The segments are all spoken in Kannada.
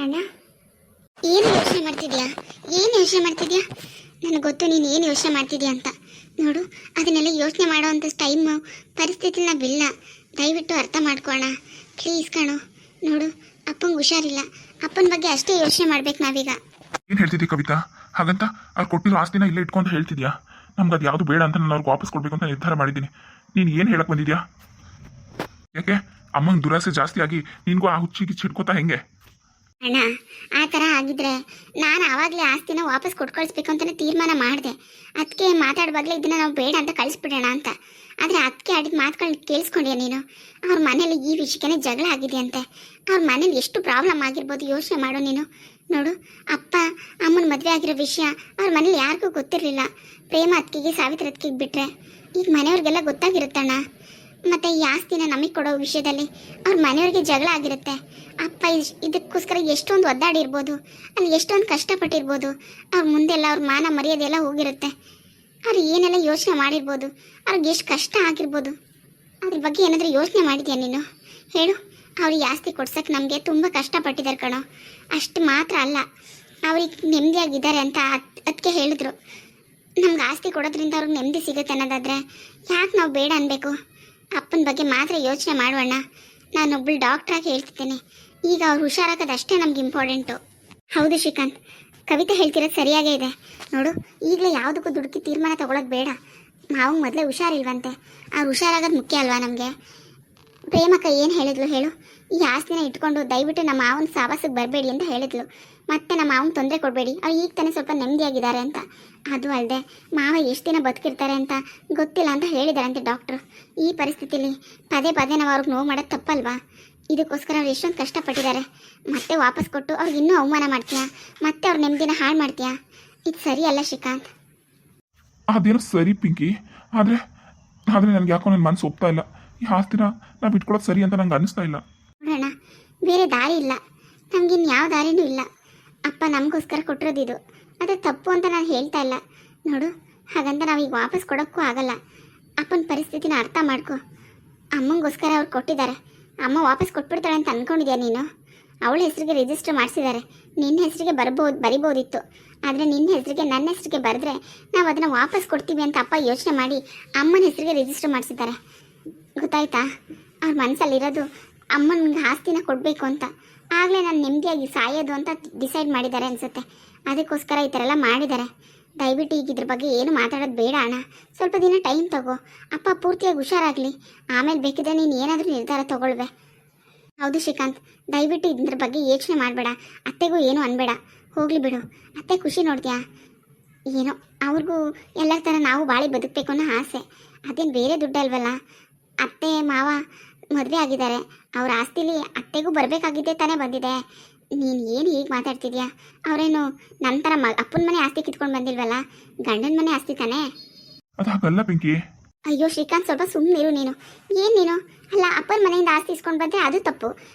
ಅಣ್ಣ, ಏನು ಯೋಚನೆ ಮಾಡ್ತಿದ್ಯಾ? ಏನು ಯೋಚನೆ ಮಾಡ್ತಿದ್ಯಾ? ನನಗೆ ಗೊತ್ತು ನೀನು ಏನು ಯೋಚನೆ ಮಾಡ್ತಿದ್ಯಾ ಅಂತ. ನೋಡು, ಅದನ್ನೆಲ್ಲ ಯೋಚನೆ ಮಾಡೋವಂಥ ಟೈಮು ಪರಿಸ್ಥಿತಿ ನಾವಿಲ್ಲ. ದಯವಿಟ್ಟು ಅರ್ಥ ಮಾಡ್ಕೋಣ ಪ್ಲೀಸ್ ಕಣೋ. ನೋಡು, ಅಪ್ಪಂಗೆ ಹುಷಾರಿಲ್ಲ. ಅಪ್ಪನ ಬಗ್ಗೆ ಅಷ್ಟೇ ಯೋಚನೆ ಮಾಡ್ಬೇಕು ನಾವೀಗ. ಏನು ಹೇಳ್ತಿದ್ದಿ ಕವಿತಾ? ಹಾಗಂತ ಅವ್ರು ಕೊಟ್ಟಿರೋ ಆಸ್ತಿನ ಇಲ್ಲೇ ಇಟ್ಕೊಂತ ಹೇಳ್ತಿದ್ಯಾ? ನಮ್ಗೆ ಅದು ಯಾವುದು ಬೇಡ ಅಂತ ನಾನು ಅವ್ರಿಗೆ ವಾಪಸ್ ಕೊಡಬೇಕು ಅಂತ ನಿರ್ಧಾರ ಮಾಡಿದ್ದೀನಿ. ನೀನು ಏನು ಹೇಳಕ್ಕೆ ಬಂದಿದ್ಯಾ? ಯಾಕೆ ಅಮ್ಮಂಗೆ ದುರಾಸೆ ಜಾಸ್ತಿ ಆಗಿ ನಿನ್ಗೂ ಆ ಹುಚ್ಚಿಗೆ ಚಿಡ್ಕೋತಾ ಹೆಂಗೆ? ಅಣ್ಣ, ಆ ಥರ ಆಗಿದ್ರೆ ನಾನು ಆವಾಗಲೇ ಆಸ್ತಿನ ವಾಪಸ್ ಕೊಟ್ಕೊಳಿಸ್ಬೇಕು ಅಂತಲೇ ತೀರ್ಮಾನ ಮಾಡಿದೆ. ಅದಕ್ಕೆ ಮಾತಾಡುವಾಗಲೇ ಇದನ್ನು ನಾವು ಬೇಡ ಅಂತ ಕಳಿಸ್ಬಿಡೋಣ ಅಂತ. ಆದರೆ ಅದಕ್ಕೆ ಆಡಿದ ಮಾತುಗಳನ್ನ ಕೇಳಿಸ್ಕೊಂಡ್ಯಾ ನೀನು? ಅವ್ರ ಮನೇಲಿ ಈ ವಿಷಯಕ್ಕೆ ಜಗಳ ಆಗಿದೆಯಂತೆ. ಅವ್ರ ಮನೇಲಿ ಎಷ್ಟು ಪ್ರಾಬ್ಲಮ್ ಆಗಿರ್ಬೋದು ಯೋಚನೆ ಮಾಡು ನೀನು. ನೋಡು, ಅಪ್ಪ ಅಮ್ಮನ ಮದುವೆ ಆಗಿರೋ ವಿಷಯ ಅವ್ರ ಮನೇಲಿ ಯಾರಿಗೂ ಗೊತ್ತಿರಲಿಲ್ಲ. ಪ್ರೇಮ ಅತ್ತಿಗೆಗೆ ಸಾವಿತ್ರಿ ಅತ್ತಿಗೆಗೆ ಬಿಟ್ಟರೆ ಈಗ ಮನೆಯವ್ರಿಗೆಲ್ಲ ಗೊತ್ತಾಗಿರುತ್ತಣ್ಣ. ಮತ್ತು ಈ ಆಸ್ತಿನ ನಮಗೆ ಕೊಡೋ ವಿಷಯದಲ್ಲಿ ಅವ್ರ ಮನೆಯವ್ರಿಗೆ ಜಗಳ ಆಗಿರುತ್ತೆ. ಅಪ್ಪ ಇದಕ್ಕೋಸ್ಕರ ಎಷ್ಟೊಂದು ಒದ್ದಾಡಿರ್ಬೋದು, ಅಲ್ಲಿ ಎಷ್ಟೊಂದು ಕಷ್ಟಪಟ್ಟಿರ್ಬೋದು. ಅವ್ರ ಮುಂದೆಲ್ಲ ಅವ್ರ ಮಾನ ಮರ್ಯಾದೆಲ್ಲ ಹೋಗಿರುತ್ತೆ. ಅವ್ರು ಏನೆಲ್ಲ ಯೋಚನೆ ಮಾಡಿರ್ಬೋದು, ಅವ್ರಿಗೆ ಎಷ್ಟು ಕಷ್ಟ ಆಗಿರ್ಬೋದು. ಅದ್ರ ಬಗ್ಗೆ ಏನಾದರೂ ಯೋಚನೆ ಮಾಡಿದ್ಯಾ ನೀನು? ಹೇಳು. ಅವ್ರಿಗೆ ಆಸ್ತಿ ಕೊಡ್ಸೋಕ್ಕೆ ನಮಗೆ ತುಂಬ ಕಷ್ಟಪಟ್ಟಿದ್ದಾರೆ ಕಣೋ. ಅಷ್ಟು ಮಾತ್ರ ಅಲ್ಲ, ಅವ್ರಿಗೆ ನೆಮ್ಮದಿಯಾಗಿದ್ದಾರೆ ಅಂತ ಅದಕ್ಕೆ ಹೇಳಿದ್ರು. ನಮ್ಗೆ ಆಸ್ತಿ ಕೊಡೋದ್ರಿಂದ ಅವ್ರಿಗೆ ನೆಮ್ಮದಿ ಸಿಗುತ್ತೆ ಅನ್ನೋದಾದರೆ ಯಾಕೆ ನಾವು ಬೇಡ ಅನ್ಬೇಕು? ಅಪ್ಪನ ಬಗ್ಗೆ ಮಾತ್ರ ಯೋಚನೆ ಮಾಡೋಣ. ನಾನೊಬ್ಬಳು ಡಾಕ್ಟ್ರಾಗಿ ಹೇಳ್ತಿದ್ದೇನೆ. ಈಗ ಅವ್ರು ಹುಷಾರಾಗೋದು ಅಷ್ಟೇ ನಮ್ಗೆ ಇಂಪಾರ್ಟೆಂಟು. ಹೌದು ಶ್ರೀಕಾಂತ್, ಕವಿತೆ ಹೇಳ್ತಿರೋದು ಸರಿಯಾಗೇ ಇದೆ. ನೋಡು, ಈಗಲೇ ಯಾವುದಕ್ಕೂ ದುಡುಕಿ ತೀರ್ಮಾನ ತೊಗೊಳೋದು ಬೇಡ. ಮಾವಂಗೆ ಮೊದಲೇ ಹುಷಾರಿಲ್ವಂತೆ. ಅವ್ರು ಹುಷಾರಾಗೋದು ಮುಖ್ಯ ಅಲ್ವಾ ನಮಗೆ? ಪ್ರೇಮಕ್ಕ ಏನು ಹೇಳಿದ್ಲು ಹೇಳು? ಈ ಆಸ್ತಿನ ಇಟ್ಕೊಂಡು ದಯವಿಟ್ಟು ನಮ್ಮ ಮಾವನ ಸಾವಾಸಕ್ಕೆ ಬರಬೇಡಿ ಅಂತ ಹೇಳಿದ್ಲು. ಮತ್ತೆ ನಮ್ಮ ಮಾವನ ತೊಂದರೆ ಕೊಡಬೇಡಿ, ಅವ್ರು ಈಗ ತಾನೇ ಸ್ವಲ್ಪ ನೆಮ್ಮದಿಯಾಗಿದ್ದಾರೆ ಅಂತ. ಅದು ಅಲ್ಲದೆ ಮಾವ ಎಷ್ಟು ದಿನ ಬದುಕಿರ್ತಾರೆ ಅಂತ ಗೊತ್ತಿಲ್ಲ ಅಂತ ಹೇಳಿದಾರಂತೆ ಡಾಕ್ಟ್ರು. ಈ ಪರಿಸ್ಥಿತಿಲಿ ಪದೇ ಪದೇ ನಾವು ಅವ್ರಿಗೆ ನೋವು ಮಾಡೋದು ತಪ್ಪಲ್ವಾ? ಇದಕ್ಕೋಸ್ಕರ ಅವ್ರು ಎಷ್ಟೊಂದು ಕಷ್ಟಪಟ್ಟಿದ್ದಾರೆ. ಮತ್ತೆ ವಾಪಸ್ ಕೊಟ್ಟು ಅವ್ರಿಗೆ ಇನ್ನೂ ಅವಮಾನ ಮಾಡ್ತೀಯಾ? ಮತ್ತೆ ಅವ್ರ ನೆಮ್ಮದಿನ ಹಾಳು ಮಾಡ್ತೀಯಾ? ಇದು ಸರಿ ಅಲ್ಲ ಶ್ರೀಕಾಂತ್. ಅದೇನೋ ಸರಿ ಪಿಂಕಿ, ಆದರೆ ನನಗೆ ಯಾಕೋ ನನ್ನ ಮನಸ್ಸು ಒಪ್ತಾ ಇಲ್ಲ. ಈ ಆಸ್ತಿನ ನಾವು ಇಟ್ಕೊಳ್ಳೋದು ಸರಿ ಅಂತ ನಂಗೆ ಅನ್ನಿಸ್ತಾ ಇಲ್ಲ. ನೋಡೋಣ, ಬೇರೆ ದಾರಿ ಇಲ್ಲ. ನಮಗಿನ್ನು ಯಾವ ದಾರಿನೂ ಇಲ್ಲ. ಅಪ್ಪ ನಮಗೋಸ್ಕರ ಕೊಟ್ಟಿರೋದಿದು. ಅದು ತಪ್ಪು ಅಂತ ನಾನು ಹೇಳ್ತಾ ಇಲ್ಲ. ನೋಡು, ಹಾಗಂತ ನಾವೀಗ ವಾಪಸ್ ಕೊಡೋಕ್ಕೂ ಆಗಲ್ಲ. ಅಪ್ಪನ ಪರಿಸ್ಥಿತಿನ ಅರ್ಥ ಮಾಡ್ಕೊ. ಅಮ್ಮಂಗೋಸ್ಕರ ಅವ್ರು ಕೊಟ್ಟಿದ್ದಾರೆ. ಅಮ್ಮ ವಾಪಸ್ ಕೊಟ್ಬಿಡ್ತಾಳೆ ಅಂತ ಅಂದ್ಕೊಂಡಿದ್ಯಾ ನೀನು? ಅವಳ ಹೆಸರಿಗೆ ರಿಜಿಸ್ಟರ್ ಮಾಡಿಸಿದ್ದಾರೆ. ನಿನ್ನ ಹೆಸರಿಗೆ ಬರಿಬೋದಿತ್ತು. ಆದರೆ ನಿನ್ನ ಹೆಸರಿಗೆ ನನ್ನ ಹೆಸರಿಗೆ ಬರೆದ್ರೆ ನಾವು ಅದನ್ನು ವಾಪಸ್ ಕೊಡ್ತೀವಿ ಅಂತ ಅಪ್ಪ ಯೋಚನೆ ಮಾಡಿ ಅಮ್ಮನ ಹೆಸರಿಗೆ ರಿಜಿಸ್ಟರ್ ಮಾಡಿಸಿದ್ದಾರೆ. ಗೊತ್ತಾಯ್ತಾ? ಅವ್ರ ಮನಸ್ಸಲ್ಲಿರೋದು ಅಮ್ಮನಿಗೆ ಆಸ್ತಿನ ಕೊಡಬೇಕು ಅಂತ. ಆಗಲೇ ನಾನು ನೆಮ್ಮದಿಯಾಗಿ ಸಾಯೋದು ಅಂತ ಡಿಸೈಡ್ ಮಾಡಿದ್ದಾರೆ ಅನಿಸುತ್ತೆ. ಅದಕ್ಕೋಸ್ಕರ ಈ ಥರ ಎಲ್ಲ ಮಾಡಿದ್ದಾರೆ. ದಯವಿಟ್ಟು ಈಗ ಇದ್ರ ಬಗ್ಗೆ ಏನು ಮಾತಾಡೋದು ಬೇಡ ಅಣ್ಣ. ಸ್ವಲ್ಪ ದಿನ ಟೈಮ್ ತಗೋ. ಅಪ್ಪ ಪೂರ್ತಿಯಾಗಿ ಹುಷಾರಾಗಲಿ, ಆಮೇಲೆ ಬೇಕಿದ್ರೆ ನೀನು ಏನಾದರೂ ನಿರ್ಧಾರ ತಗೊಳ್ವೆ. ಹೌದು ಶ್ರೀಕಾಂತ್, ದಯವಿಟ್ಟು ಇದ್ರ ಬಗ್ಗೆ ಯೋಚನೆ ಮಾಡಬೇಡ. ಅತ್ತೆಗೂ ಏನು ಅನ್ಬೇಡ. ಹೋಗಲಿ ಬಿಡು. ಅತ್ತೆ ಖುಷಿ ನೋಡ್ತೀಯಾ? ಏನೋ ಅವ್ರಿಗೂ ಎಲ್ಲ ಥರ ನಾವು ಬಾಳಿ ಬದುಕಬೇಕು ಅನ್ನೋ ಆಸೆ. ಅದೇನು ಬೇರೆ ದುಡ್ಡಲ್ವಲ್ಲ. ಅತ್ತೆ ಮಾವ ಮದುವೆ ಆಗಿದ್ದಾರೆ. ಅವ್ರ ಆಸ್ತಿಲಿ ಅತ್ತೆಗೂ ಬರಬೇಕಾಗಿದ್ದೇ ತಾನೇ ಬಂದಿದೆ. ನೀನು ಏನು ಹೀಗೆ ಮಾತಾಡ್ತಿದ್ಯಾ? ಅವರೇನು ನನ್ನ ಥರ ಅಪ್ಪನ ಮನೆ ಆಸ್ತಿ ಕಿತ್ಕೊಂಡು ಬಂದಿಲ್ವಲ್ಲ, ಗಂಡನ ಮನೆ ಆಸ್ತಿ ತಾನೇ. ಅದು ಹಾಗಲ್ಲ ಪಿಂಕಿ. ಅಯ್ಯೋ ಶ್ರೀಕಾಂತ್, ಸ್ವಲ್ಪ ಸುಮ್ಮನಿರು ನೀನು. ಏನು ನೀನು? ಅಲ್ಲ, ಅಪ್ಪನ ಮನೆಯಿಂದ ಆಸ್ತಿ ಇಸ್ಕೊಂಡು ಬಂದರೆ ಅದು ತಪ್ಪು,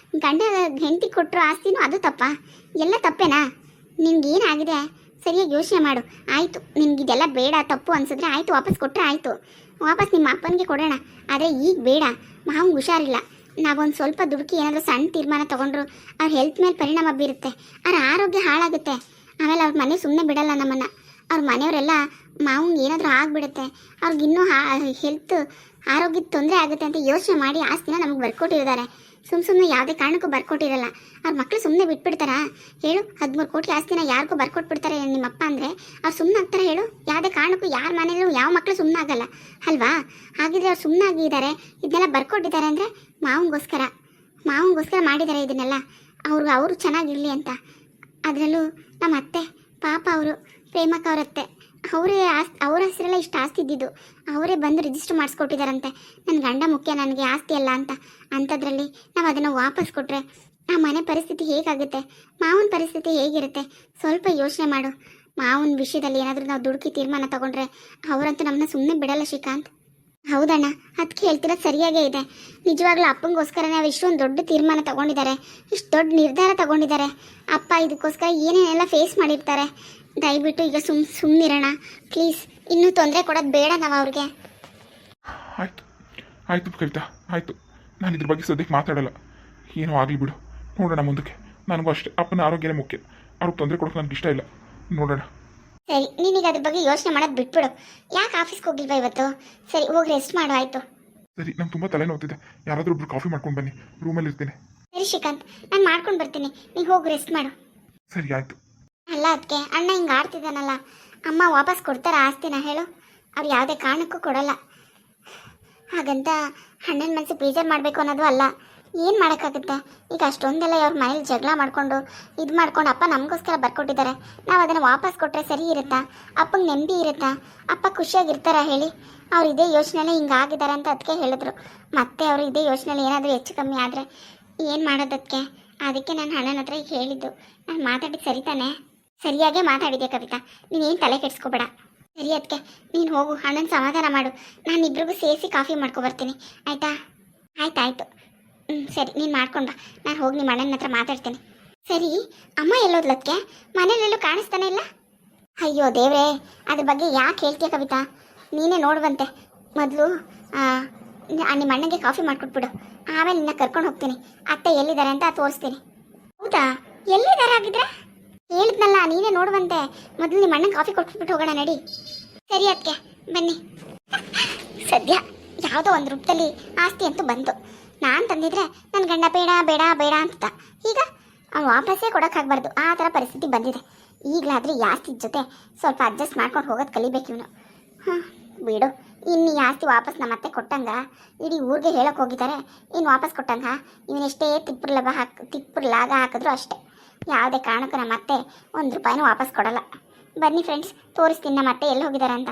ಗಂಡ ಹೆಂಡತಿ ಕೊಟ್ಟರು ಆಸ್ತಿನೂ ಅದು ತಪ್ಪಾ? ಎಲ್ಲ ತಪ್ಪೇನಾ? ನಿನ್ಗೇನಾಗಿದೆ ಸರಿಯಾಗಿ ಯೋಚನೆ ಮಾಡು. ಆಯಿತು, ನಿನ್ಗಿದೆಲ್ಲ ಬೇಡ, ತಪ್ಪು ಅನಿಸಿದ್ರೆ ಆಯಿತು, ವಾಪಸ್ ಕೊಟ್ಟರೆ ಆಯಿತು. ವಾಪಸ್ ನಿಮ್ಮ ಅಪ್ಪನಿಗೆ ಕೊಡೋಣ. ಆದರೆ ಈಗ ಬೇಡ. ಮಾವಂಗೆ ಹುಷಾರಿಲ್ಲ. ನಾವೊಂದು ಸ್ವಲ್ಪ ದುಡುಕಿ ಏನಾದರೂ ಸಣ್ಣ ತೀರ್ಮಾನ ತೊಗೊಂಡ್ರು ಅವ್ರ ಹೆಲ್ತ್ ಮೇಲೆ ಪರಿಣಾಮ ಬೀರುತ್ತೆ. ಅವ್ರ ಆರೋಗ್ಯ ಹಾಳಾಗುತ್ತೆ. ಆಮೇಲೆ ಅವ್ರ ಮನೆ ಸುಮ್ಮನೆ ಬಿಡಲ್ಲ ನಮ್ಮನ್ನು. ಅವ್ರ ಮನೆಯವರೆಲ್ಲ ಮಾವಂಗೆ ಏನಾದರೂ ಆಗಿಬಿಡುತ್ತೆ, ಅವ್ರಿಗಿನ್ನೂ ಹೆಲ್ತ್ ಆರೋಗ್ಯದ ತೊಂದರೆ ಆಗುತ್ತೆ ಅಂತ ಯೋಚನೆ ಮಾಡಿ ಆಸ್ತಿನ ನಮಗೆ ಬರ್ಕೊಟ್ಟಿದ್ದಾರೆ. ಸುಮ್ಮನೆ ಯಾವುದೇ ಕಾರಣಕ್ಕೂ ಬರ್ಕೊಟ್ಟಿರಲ್ಲ. ಅವ್ರ ಮಕ್ಕಳು ಸುಮ್ಮನೆ ಬಿಟ್ಬಿಡ್ತಾರಾ ಹೇಳು? 13 ಕೋಟಿ ಆಸ್ತಿನ ಯಾರಿಗೂ ಬರ್ಕೊಟ್ಬಿಡ್ತಾರೆ ನಿಮ್ಮಪ್ಪ ಅಂದರೆ ಅವ್ರು ಸುಮ್ಮನೆ ಆಗ್ತಾರೆ ಹೇಳು? ಯಾವುದೇ ಕಾರಣಕ್ಕೂ ಯಾರ ಮನೇಲೂ ಯಾವ ಮಕ್ಕಳು ಸುಮ್ಮನೆ ಆಗಲ್ಲ ಅಲ್ವಾ? ಹಾಗಿದ್ರೆ ಅವ್ರು ಸುಮ್ಮನೆ ಆಗಿದ್ದಾರೆ, ಇದನ್ನೆಲ್ಲ ಬರ್ಕೊಟ್ಟಿದ್ದಾರೆ ಅಂದರೆ ಮಾವಂಗೋಸ್ಕರ ಮಾಡಿದ್ದಾರೆ ಇದನ್ನೆಲ್ಲ. ಅವರು ಚೆನ್ನಾಗಿರಲಿ ಅಂತ. ಅದರಲ್ಲೂ ನಮ್ಮ ಅತ್ತೆ ಪಾಪ, ಅವರು ಪ್ರೇಮಕ್ಕ ಅವ್ರ ಅತ್ತೆ, ಅವ್ರ ಹೆಸರೆಲ್ಲ ಇಷ್ಟು ಆಸ್ತಿ ಇದ್ದಿದ್ದು ಅವರೇ ಬಂದು ರಿಜಿಸ್ಟರ್ ಮಾಡಿಸ್ಕೊಟ್ಟಿದ್ದಾರಂತೆ. ನನ್ನ ಗಂಡ ಮುಖ್ಯ, ನನಗೆ ಆಸ್ತಿ ಅಲ್ಲ ಅಂತ. ಅಂಥದ್ರಲ್ಲಿ ನಾವು ಅದನ್ನು ವಾಪಸ್ ಕೊಟ್ಟರೆ ಆ ಮನೆ ಪರಿಸ್ಥಿತಿ ಹೇಗಾಗುತ್ತೆ? ಮಾವನ ಪರಿಸ್ಥಿತಿ ಹೇಗಿರುತ್ತೆ? ಸ್ವಲ್ಪ ಯೋಚನೆ ಮಾಡು. ಮಾವನ ವಿಷಯದಲ್ಲಿ ಏನಾದರೂ ನಾವು ದುಡುಕಿ ತೀರ್ಮಾನ ತಗೊಂಡ್ರೆ ಅವರಂತೂ ನಮ್ಮನ್ನ ಸುಮ್ಮನೆ ಬಿಡಲ್ಲ ಶ್ರೀಕಾಂತ್. ಹೌದಣ್ಣ, ಅದಕ್ಕೆ ಹೇಳ್ತಿರೋದು ಸರಿಯಾಗೇ ಇದೆ. ನಿಜವಾಗ್ಲೂ ಅಪ್ಪಂಗೋಸ್ಕರನೇ ಅವ್ರು ಇಷ್ಟೊಂದು ದೊಡ್ಡ ತೀರ್ಮಾನ ತಗೊಂಡಿದ್ದಾರೆ, ಇಷ್ಟು ದೊಡ್ಡ ನಿರ್ಧಾರ ತಗೊಂಡಿದ್ದಾರೆ. ಅಪ್ಪ ಇದಕ್ಕೋಸ್ಕರ ಏನೇನೆಲ್ಲ ಫೇಸ್ ಮಾಡಿರ್ತಾರೆ. ದಯವಿಟ್ಟು ಈಗ ಸುಮ್ಮನಿರೋಣ ಪ್ಲೀಸ್. ಇನ್ನೂ ತೊಂದರೆ ಕೊಡೋದು ಬೇಡ ನಾವು ಅವ್ರಿಗೆ. ಆಯಿತು ಕವಿತಾ, ಆಯಿತು. ನಾನು ಇದ್ರ ಬಗ್ಗೆ ಸದ್ಯಕ್ಕೆ ಮಾತಾಡಲ್ಲ. ಏನೋ ಆಗಲಿ ಬಿಡು, ನೋಡೋಣ ಮುಂದಕ್ಕೆ. ನನಗೂ ಅಷ್ಟೇ ಅಪ್ಪನ ಆರೋಗ್ಯನೇ ಮುಖ್ಯ. ಅವ್ರಿಗೆ ತೊಂದರೆ ಕೊಡೋಕೆ ನನಗೆ ಇಷ್ಟ ಇಲ್ಲ. ನೋಡೋಣ. ಸರಿ, ನೀನೀಗ ಅದ್ರ ಬಗ್ಗೆ ಯೋಚನೆ ಮಾಡೋದು ಬಿಟ್ಬಿಡು. ಯಾಕೆ ಆಫೀಸ್ಗೆ ಹೋಗಿಲ್ವಾ ಇವತ್ತು? ಸರಿ, ಹೋಗಿ ರೆಸ್ಟ್ ಮಾಡು ಆಯಿತು. ಸರಿ, ನಂಗೆ ತುಂಬ ತಲೆನೋವ್ತಿದೆ. ಯಾರಾದರೂ ಒಬ್ರು ಕಾಫಿ ಮಾಡ್ಕೊಂಡು ಬನ್ನಿ, ರೂಮಲ್ಲಿ ಇರ್ತೀನಿ. ಸರಿ ಶ್ರೀಕಾಂತ್, ನಾನು ಮಾಡ್ಕೊಂಡು ಬರ್ತೀನಿ, ನೀನು ಹೋಗಿ ರೆಸ್ಟ್ ಮಾಡು. ಸರಿ ಆಯಿತು. ಅಲ್ಲ ಅದಕ್ಕೆ ಅಣ್ಣ ಹಿಂಗೆ ಆಡ್ತಿದ್ದಾನಲ್ಲ, ಅಮ್ಮ ವಾಪಸ್ ಕೊಡ್ತಾರ ಆಸ್ತಿನ ಹೇಳು? ಅವ್ರು ಯಾವುದೇ ಕಾರಣಕ್ಕೂ ಕೊಡಲ್ಲ. ಹಾಗಂತ ಅಣ್ಣನ ಮನಸ್ಸು ಬೇಜಾರು ಮಾಡಬೇಕು ಅನ್ನೋದು ಅಲ್ಲ. ಏನು ಮಾಡೋಕ್ಕಾಗುತ್ತೆ? ಈಗ ಅಷ್ಟೊಂದೆಲ್ಲ ಅವ್ರ ಮನೇಲಿ ಜಗಳ ಮಾಡಿಕೊಂಡು ಇದು ಮಾಡ್ಕೊಂಡು ಅಪ್ಪ ನಮಗೋಸ್ಕರ ಬರ್ಕೊಟ್ಟಿದ್ದಾರೆ. ನಾವು ಅದನ್ನು ವಾಪಸ್ ಕೊಟ್ಟರೆ ಸರಿ ಇರುತ್ತಾ? ಅಪ್ಪಂಗೆ ನೆಮ್ಮದಿ ಇರುತ್ತಾ? ಅಪ್ಪ ಖುಷಿಯಾಗಿರ್ತಾರ ಹೇಳಿ? ಅವ್ರು ಇದೇ ಯೋಚನೆಯಲ್ಲೇ ಹಿಂಗೆ ಆಗಿದ್ದಾರೆ ಅಂತ ಅದಕ್ಕೆ ಹೇಳಿದ್ರು. ಮತ್ತೆ ಅವರು ಇದೇ ಯೋಚನೆಯಲ್ಲಿ ಏನಾದರೂ ಹೆಚ್ಚು ಕಮ್ಮಿ ಆದರೆ ಏನು ಮಾಡೋದಕ್ಕೆ? ಅದಕ್ಕೆ ನಾನು ಅಣ್ಣನ ಹತ್ರ ಈಗ ಹೇಳಿದ್ದು. ನಾನು ಮಾತಾಡಿದ್ದು ಸರಿ ತಾನೆ? ಸರಿಯಾಗೇ ಮಾತಾಡಿದೆ ಕವಿತಾ, ನೀನೇನು ತಲೆ ಕೆಡಿಸ್ಕೋಬೇಡ. ಸರಿ ಅದಕ್ಕೆ ನೀನು ಹೋಗು, ಅಣ್ಣನ ಸಮಾಧಾನ ಮಾಡು. ನಾನು ಇಬ್ರಿಗೂ ಸೇರಿಸಿ ಕಾಫಿ ಮಾಡ್ಕೊಬರ್ತೀನಿ, ಆಯಿತಾ? ಆಯ್ತಾಯ್ತು. ಸರಿ, ನೀನು ಮಾಡ್ಕೊಂಡು ಬಾ, ನಾನು ಹೋಗಿ ನಿಮ್ಮ ಅಣ್ಣನ ಹತ್ರ ಮಾತಾಡ್ತೀನಿ. ಸರಿ, ಅಮ್ಮ ಎಲ್ಲೋದ್ಲಕ್ಕೆ? ಮನೇಲೆಲ್ಲೂ ಕಾಣಿಸ್ತಾನೆ ಇಲ್ಲ. ಅಯ್ಯೋ ದೇವ್ರೇ, ಅದ್ರ ಬಗ್ಗೆ ಯಾಕೆ ಹೇಳ್ತೀಯ ಕವಿತಾ? ನೀನೇ ನೋಡುವಂತೆ. ಮೊದಲು ನಿಮ್ಮ ಅಣ್ಣಗೆ ಕಾಫಿ ಮಾಡಿಕೊಟ್ಬಿಡು, ಆಮೇಲೆ ನಿನ್ನ ಕರ್ಕೊಂಡು ಹೋಗ್ತೀನಿ. ಅತ್ತೆ ಎಲ್ಲಿದ್ದಾರೆ ಅಂತ ತೋರಿಸ್ತೀನಿ. ಹೌದಾ? ಎಲ್ಲಿದ್ದಾರೆ ಆಗಿದ್ರೆ? ಹೇಳಿದ್ನಲ್ಲ, ನೀನೇ ನೋಡುವಂತೆ. ಮೊದಲು ನಿಮ್ಮ ಅಣ್ಣನ ಕಾಫಿ ಕೊಟ್ಬಿಟ್ಟು ಹೋಗೋಣ, ನಡಿ. ಸರಿ ಅದಕ್ಕೆ ಬನ್ನಿ. ಸದ್ಯ ಯಾವುದೋ ಒಂದು ರೂಪದಲ್ಲಿ ಆಸ್ತಿ ಅಂತೂ ಬಂತು. ನಾನು ತಂದಿದ್ರೆ ನನ್ನ ಗಂಡ ಬೇಡ ಬೇಡ ಬೇಡ ಅಂತ, ಈಗ ಅವ್ನು ವಾಪಸ್ಸೇ ಕೊಡೋಕ್ಕಾಗಬಾರ್ದು, ಆ ಥರ ಪರಿಸ್ಥಿತಿ ಬಂದಿದೆ. ಈಗಲಾದರೂ ಈ ಆಸ್ತಿ ಜೊತೆ ಸ್ವಲ್ಪ ಅಡ್ಜಸ್ಟ್ ಮಾಡ್ಕೊಂಡು ಹೋಗೋದು ಕಲಿಬೇಕು ಇವನು. ಹಾಂ ಬಿಡು, ಇನ್ನು ಈ ಆಸ್ತಿ ವಾಪಸ್ ನಮ್ಮ ಅತ್ತೆ ಕೊಟ್ಟಂಗ ಇಡೀ ಊರಿಗೆ ಹೇಳೋಕೆ ಹೋಗಿದ್ದಾರೆ. ಇನ್ನು ವಾಪಸ್ ಕೊಟ್ಟಂಗ ಇವನೆಷ್ಟೇ ತಿಪ್ಪರ್ಲಾಗ ಹಾಕಿದ್ರು ಅಷ್ಟೇ. ಯಾವುದೇ ಕಾರಣಕ್ಕೂ ನಮ್ಮ ಅತ್ತೆ 1 ರೂಪಾಯಿನೂ ವಾಪಸ್ ಕೊಡಲ್ಲ. ಬನ್ನಿ ಫ್ರೆಂಡ್ಸ್, ತೋರಿಸ್ತೀನಿ ನಮ್ಮ ಅತ್ತೆ ಎಲ್ಲಿ ಹೋಗಿದ್ದಾರೆ ಅಂತ.